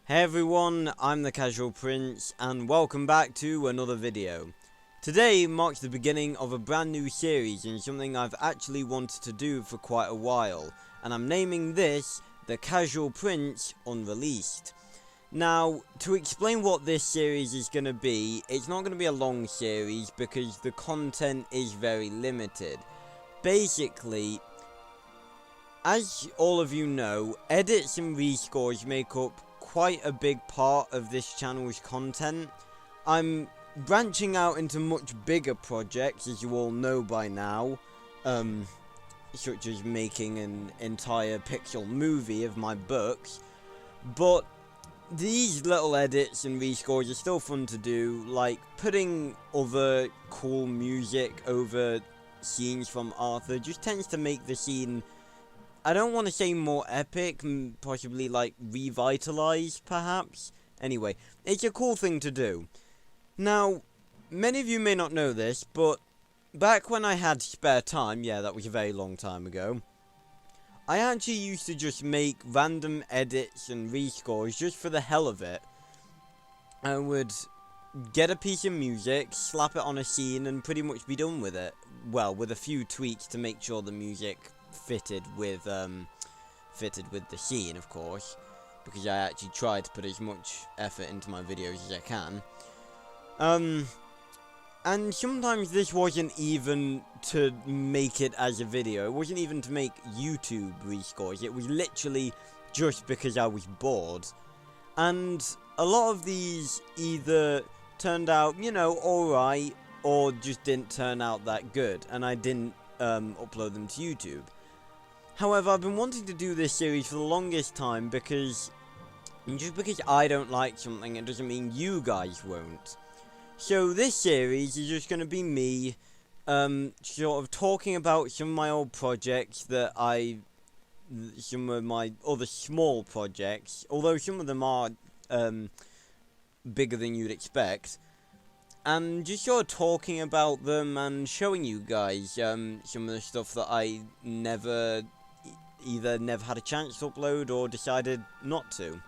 Hey everyone, I'm the Casual Prince, and welcome back to another video. Today marks the beginning of a brand new series and something I've actually wanted to do for quite a while, and I'm naming this The Casual Prince Unreleased. Now, to explain what this series is going to be, it's not going to be a long series because the content is very limited. Basically, as all of you know, edits and rescores make up quite a big part of this channel's content. I'm branching out into much bigger projects, as you all know by now, such as making an entire pixel movie of my books, but these little edits and rescores are still fun to do, like putting other cool music over scenes from Arthur just tends to make the scene, I don't want to say more epic, possibly like revitalized perhaps. Anyway, it's a cool thing to do. Now, many of you may not know this, but back when I had spare time, yeah, that was a very long time ago, I actually used to just make random edits and rescores just for the hell of it. I would get a piece of music, slap it on a scene, and pretty much be done with it. Well, with a few tweaks to make sure the music fitted with the scene, of course, because I actually try to put as much effort into my videos as I can. And sometimes this wasn't even to make it as a video. It wasn't even to make YouTube rescores. It was literally just because I was bored. And a lot of these either turned out, you know, alright, or just didn't turn out that good, and I didn't upload them to YouTube. However, I've been wanting to do this series for the longest time because just because I don't like something, it doesn't mean you guys won't. So this series is just going to be me sort of talking about some of my old projects that some of my other small projects, although some of them are bigger than you'd expect, and just sort of talking about them and showing you guys some of the stuff that I either never had a chance to upload or decided not to.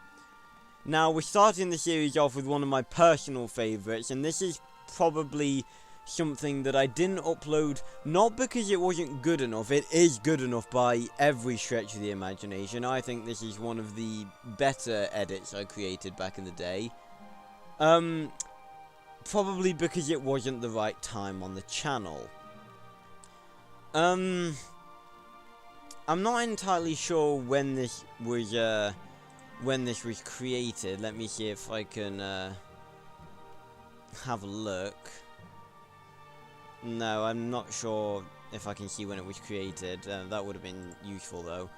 Now, we're starting the series off with one of my personal favourites, and this is probably something that I didn't upload, not because it wasn't good enough. It is good enough by every stretch of the imagination. I think this is one of the better edits I created back in the day. Probably because it wasn't the right time on the channel. I'm not entirely sure when this was created. Let me see if I can have a look. No, I'm not sure if I can see when it was created. That would have been useful though.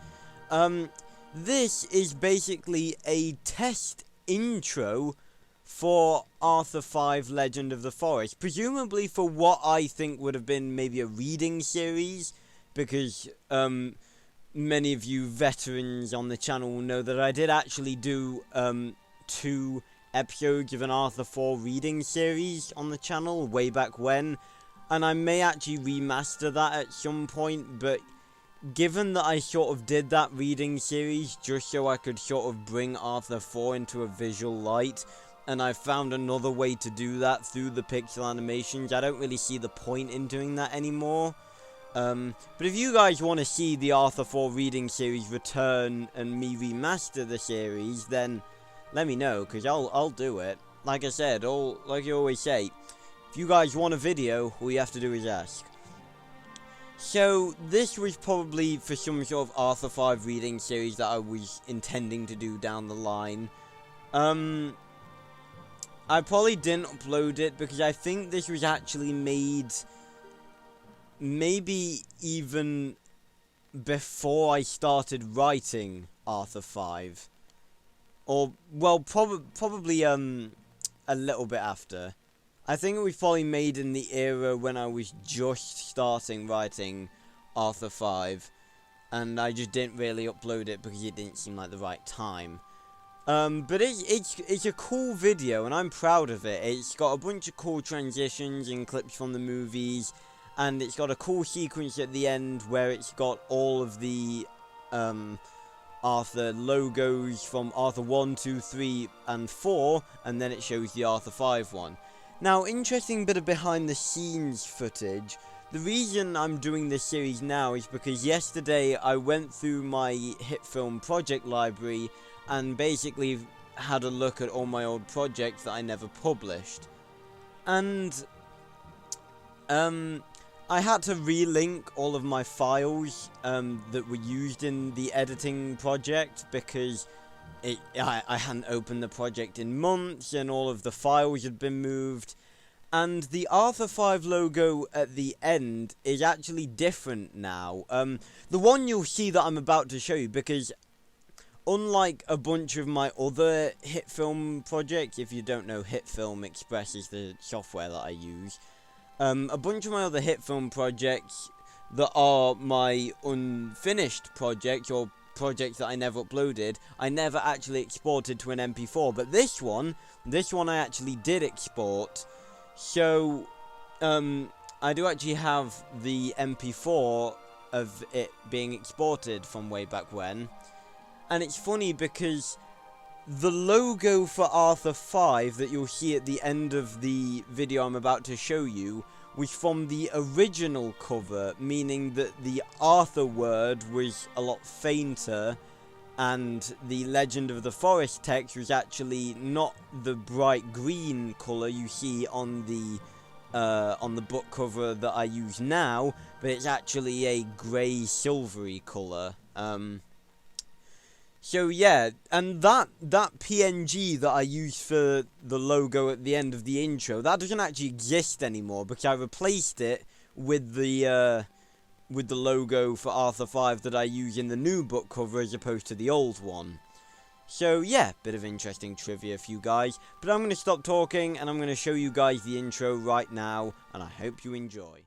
This is basically a test intro for Arthur 5 Legend of the Forest, presumably for what I think would have been maybe a reading series, because many of you veterans on the channel will know that I did actually do 2 episodes of an Arthur 4 reading series on the channel way back when, and I may actually remaster that at some point, but given that I sort of did that reading series just so I could sort of bring Arthur 4 into a visual light, and I found another way to do that through the pixel animations, I don't really see the point in doing that anymore. But if you guys want to see the Arthur 4 reading series return and me remaster the series, then let me know, because I'll do it. Like I said, like you always say, if you guys want a video, all you have to do is ask. So, this was probably for some sort of Arthur 5 reading series that I was intending to do down the line. I probably didn't upload it because I think this was actually made maybe even before I started writing Arthur 5. Or, well, probably a little bit after. I think it was probably made in the era when I was just starting writing Arthur 5. And I just didn't really upload it because it didn't seem like the right time. But it's a cool video, and I'm proud of it. It's got a bunch of cool transitions and clips from the movies, and it's got a cool sequence at the end where it's got all of the Arthur logos from Arthur 1, 2, 3, and 4, and then it shows the Arthur 5 one. Now, interesting bit of behind the scenes footage. The reason I'm doing this series now is because yesterday I went through my hit film project library and basically had a look at all my old projects that I never published. And I had to relink all of my files that were used in the editing project because I hadn't opened the project in months and all of the files had been moved. And the Arthur 5 logo at the end is actually different now. The one you'll see that I'm about to show you, because unlike a bunch of my other hit film projects, if you don't know, Hit Film Express is the software that I use. A bunch of my other hit film projects that are my unfinished projects, or projects that I never uploaded, I never actually exported to an MP4. But this one I actually did export. So, I do actually have the MP4 of it being exported from way back when. And it's funny because the logo for Arthur 5 that you'll see at the end of the video I'm about to show you was from the original cover, meaning that the Arthur word was a lot fainter and the Legend of the Forest text was actually not the bright green colour you see on the book cover that I use now, but it's actually a grey silvery colour. So yeah, and that PNG that I used for the logo at the end of the intro, that doesn't actually exist anymore because I replaced it with the logo for Arthur 5 that I use in the new book cover as opposed to the old one. So yeah, bit of interesting trivia for you guys. But I'm going to stop talking and I'm going to show you guys the intro right now, and I hope you enjoy.